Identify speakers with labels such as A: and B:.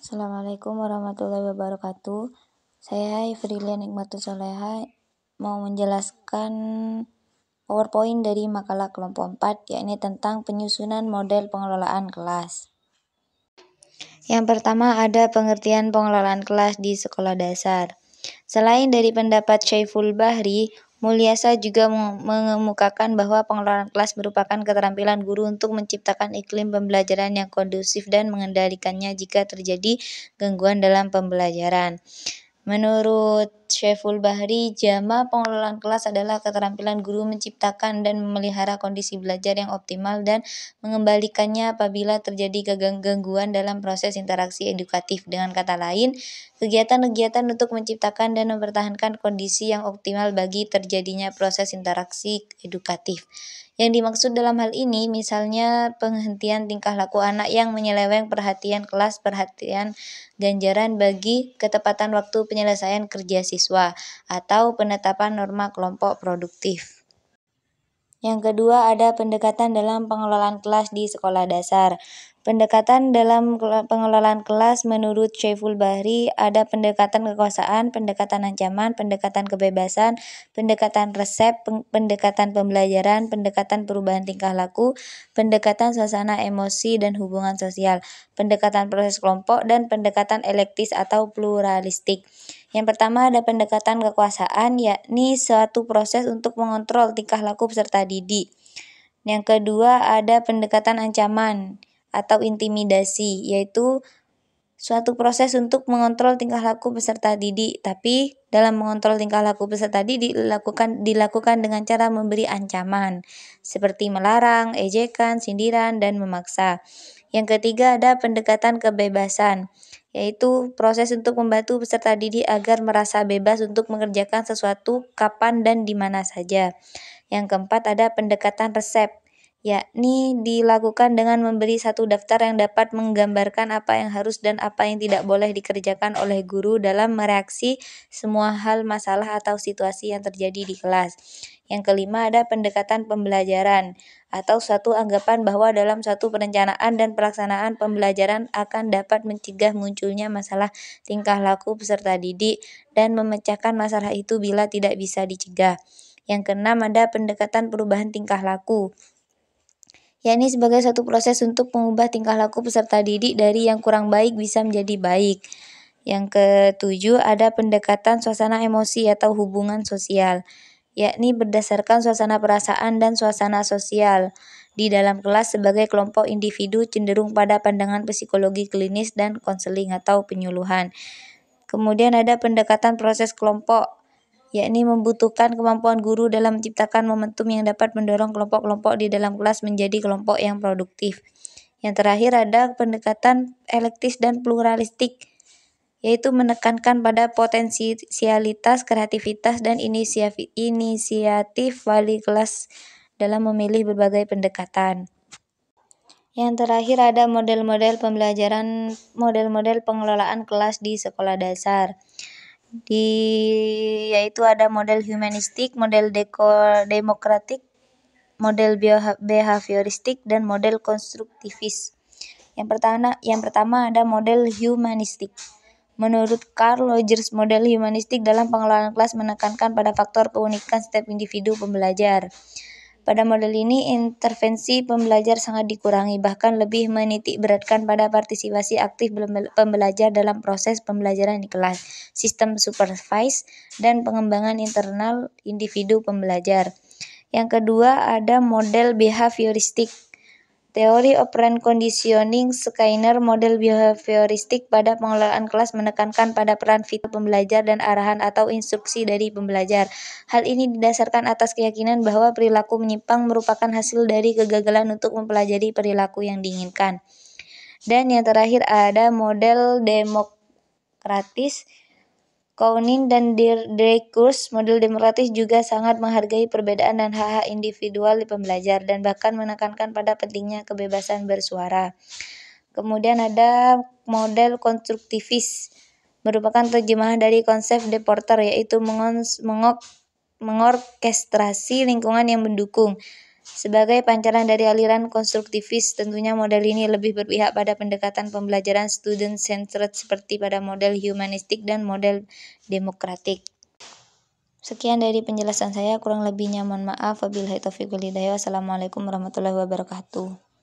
A: Assalamualaikum warahmatullahi wabarakatuh. Saya Ifrilia Nikmatus Soleha mau menjelaskan PowerPoint dari makalah kelompok 4, yakni tentang penyusunan model pengelolaan kelas. Yang pertama ada pengertian pengelolaan kelas di sekolah dasar. Selain dari pendapat Syaiful Bahri, Mulyasa juga mengemukakan bahwa pengelolaan kelas merupakan keterampilan guru untuk menciptakan iklim pembelajaran yang kondusif dan mengendalikannya jika terjadi gangguan dalam pembelajaran. Menurut Syaiful Bahri, jama pengelolaan kelas adalah keterampilan guru menciptakan dan memelihara kondisi belajar yang optimal dan mengembalikannya apabila terjadi gangguan dalam proses interaksi edukatif. Dengan kata lain, kegiatan-kegiatan untuk menciptakan dan mempertahankan kondisi yang optimal bagi terjadinya proses interaksi edukatif. Yang dimaksud dalam hal ini misalnya penghentian tingkah laku anak yang menyeleweng perhatian kelas, perhatian ganjaran bagi ketepatan waktu penyelesaian kerja siswa, atau penetapan norma kelompok produktif. Yang kedua ada pendekatan dalam pengelolaan kelas di sekolah dasar. Pendekatan dalam pengelolaan kelas menurut Syaiful Bahri ada pendekatan kekuasaan, pendekatan ancaman, pendekatan kebebasan, pendekatan resep, pendekatan pembelajaran, pendekatan perubahan tingkah laku, pendekatan suasana emosi dan hubungan sosial, pendekatan proses kelompok, dan pendekatan elektis atau pluralistik. Yang pertama ada pendekatan kekuasaan, yakni suatu proses untuk mengontrol tingkah laku peserta didik. Yang kedua ada pendekatan ancaman atau intimidasi, yaitu suatu proses untuk mengontrol tingkah laku peserta didik, tapi dalam mengontrol tingkah laku peserta didik dilakukan dengan cara memberi ancaman, seperti melarang, ejekan, sindiran, dan memaksa. Yang ketiga ada pendekatan kebebasan, yaitu proses untuk membantu peserta didik agar merasa bebas untuk mengerjakan sesuatu kapan dan di mana saja. Yang keempat ada pendekatan resep, yakni dilakukan dengan memberi satu daftar yang dapat menggambarkan apa yang harus dan apa yang tidak boleh dikerjakan oleh guru dalam mereaksi semua hal, masalah, atau situasi yang terjadi di kelas. Yang kelima ada pendekatan pembelajaran, atau suatu anggapan bahwa dalam suatu perencanaan dan pelaksanaan pembelajaran akan dapat mencegah munculnya masalah tingkah laku peserta didik dan memecahkan masalah itu bila tidak bisa dicegah. Yang keenam ada pendekatan perubahan tingkah laku, yakni sebagai satu proses untuk mengubah tingkah laku peserta didik dari yang kurang baik bisa menjadi baik. Yang ketujuh ada pendekatan suasana emosi atau hubungan sosial, yakni berdasarkan suasana perasaan dan suasana sosial di dalam kelas sebagai kelompok individu cenderung pada pandangan psikologi klinis dan konseling atau penyuluhan. Kemudian ada pendekatan proses kelompok, yakni membutuhkan kemampuan guru dalam menciptakan momentum yang dapat mendorong kelompok-kelompok di dalam kelas menjadi kelompok yang produktif. Yang terakhir ada pendekatan elektis dan pluralistik, yaitu menekankan pada potensialitas, kreativitas, dan inisiatif wali kelas dalam memilih berbagai pendekatan. Yang terakhir ada model-model pembelajaran, model-model pengelolaan kelas di sekolah dasar. Yaitu ada model humanistik, model demokratik, model behavioristik, dan model konstruktivis. Yang pertama ada model humanistik. Menurut Carl Rogers, model humanistik dalam pengelolaan kelas menekankan pada faktor keunikan setiap individu pembelajar. Pada model ini, intervensi pembelajar sangat dikurangi, bahkan lebih menitik beratkan pada partisipasi aktif pembelajar dalam proses pembelajaran di kelas, sistem supervise, dan pengembangan internal individu pembelajar. Yang kedua ada model behavioristik. Teori operant conditioning Skinner, model behavioristik pada pengelolaan kelas menekankan pada peran vital pembelajar dan arahan atau instruksi dari pembelajar. Hal ini didasarkan atas keyakinan bahwa perilaku menyimpang merupakan hasil dari kegagalan untuk mempelajari perilaku yang diinginkan. Dan yang terakhir ada model demokratis. Kounin dan Dreyfus, model demokratis juga sangat menghargai perbedaan dan hak-hak individual di pembelajar dan bahkan menekankan pada pentingnya kebebasan bersuara. Kemudian ada model konstruktivis, merupakan terjemahan dari konsep De Porter, yaitu mengorkestrasi lingkungan yang mendukung. Sebagai pancaran dari aliran konstruktivis, tentunya model ini lebih berpihak pada pendekatan pembelajaran student-centered seperti pada model humanistik dan model demokratik. Sekian dari penjelasan saya, kurang lebihnya mohon maaf. Wabillahi taufiq wal hidayah. Wassalamualaikum warahmatullahi wabarakatuh.